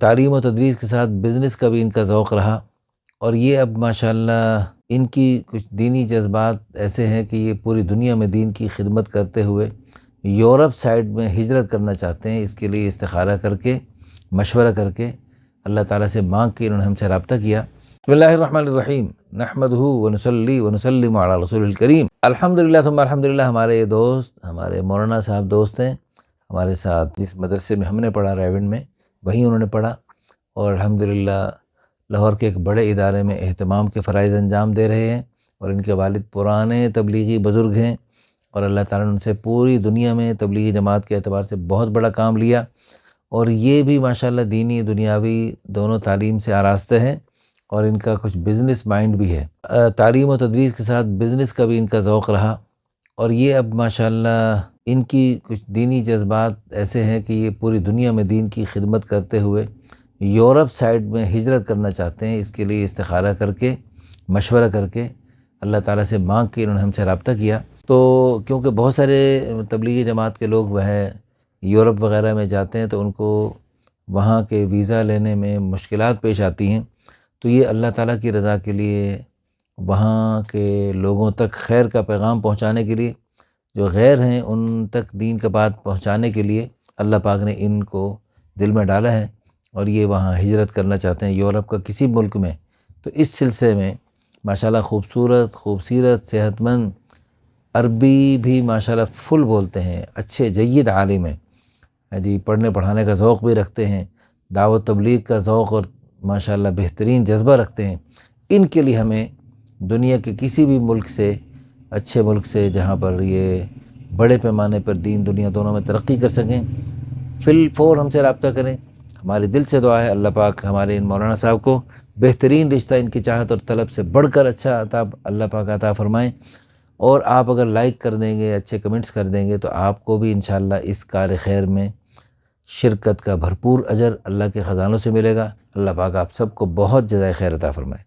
تعلیم و تدریس کے ساتھ بزنس کا بھی ان کا ذوق رہا، اور یہ اب ماشاءاللہ ان کی کچھ دینی جذبات ایسے ہیں کہ یہ پوری دنیا میں دین کی خدمت کرتے ہوئے یورپ سائڈ میں ہجرت کرنا چاہتے ہیں۔ اس کے لیے استخارہ کر کے، مشورہ کر کے، اللہ تعالیٰ سے مانگ کے انہوں نے ہم سے رابطہ کیا۔ بسم اللہ الرحمن الرحیم، نحمدہ ونصلی ونسلم علی رسول الکریم۔ الحمدللہ ثم الحمدللہ، ہمارے یہ دوست، ہمارے مولانا صاحب دوست ہیں، ہمارے ساتھ جس مدرسے میں ہم نے پڑھا ریونڈ میں، وہیں انہوں نے پڑھا، اور الحمدللہ لاہور کے ایک بڑے ادارے میں اہتمام کے فرائض انجام دے رہے ہیں، اور ان کے والد پرانے تبلیغی بزرگ ہیں، اور اللہ تعالیٰ نے ان سے پوری دنیا میں تبلیغی جماعت کے اعتبار سے بہت بڑا کام لیا، اور یہ بھی ماشاءاللہ دینی دنیاوی دونوں تعلیم سے آراستہ ہیں، اور ان کا کچھ بزنس مائنڈ بھی ہے۔ تعلیم و تدریس کے ساتھ بزنس کا بھی ان کا ذوق رہا، اور یہ اب ماشاءاللہ ان کی کچھ دینی جذبات ایسے ہیں کہ یہ پوری دنیا میں دین کی خدمت کرتے ہوئے یورپ سائڈ میں ہجرت کرنا چاہتے ہیں۔ اس کے لیے استخارہ کر کے، مشورہ کر کے، اللہ تعالیٰ سے مانگ کے انہوں نے ہم سے رابطہ کیا۔ تو کیونکہ بہت سارے تبلیغی جماعت کے لوگ وہ یورپ وغیرہ میں جاتے ہیں تو ان کو وہاں کے ویزا لینے میں مشکلات پیش آتی ہیں، تو یہ اللہ تعالیٰ کی رضا کے لیے وہاں کے لوگوں تک خیر کا پیغام پہنچانے کے لیے، جو غیر ہیں ان تک دین کا بات پہنچانے کے لیے اللہ پاک نے ان کو دل میں ڈالا ہے، اور یہ وہاں ہجرت کرنا چاہتے ہیں یورپ کا کسی ملک میں۔ تو اس سلسلے میں ماشاءاللہ خوبصورت صحت مند، عربی بھی ماشاءاللہ فل بولتے ہیں، اچھے جید عالم ہیں جی، پڑھنے پڑھانے کا ذوق بھی رکھتے ہیں، دعوت تبلیغ کا ذوق اور ماشاءاللہ بہترین جذبہ رکھتے ہیں۔ ان کے لیے ہمیں دنیا کے کسی بھی ملک سے، اچھے ملک سے، جہاں پر یہ بڑے پیمانے پر دین دنیا دونوں میں ترقی کر سکیں، فی الفور ہم سے رابطہ کریں۔ ہماری دل سے دعا ہے اللہ پاک ہمارے ان مولانا صاحب کو بہترین رشتہ ان کی چاہت اور طلب سے بڑھ کر اچھا عطا اللہ پاک عطا فرمائیں، اور آپ اگر لائک کر دیں گے، اچھے کمنٹس کر دیں گے، تو آپ کو بھی انشاءاللہ اس کار خیر میں شرکت کا بھرپور اجر اللہ کے خزانوں سے ملے گا۔ اللہ پاک آپ سب کو بہت جزائے خیر عطا فرمائے۔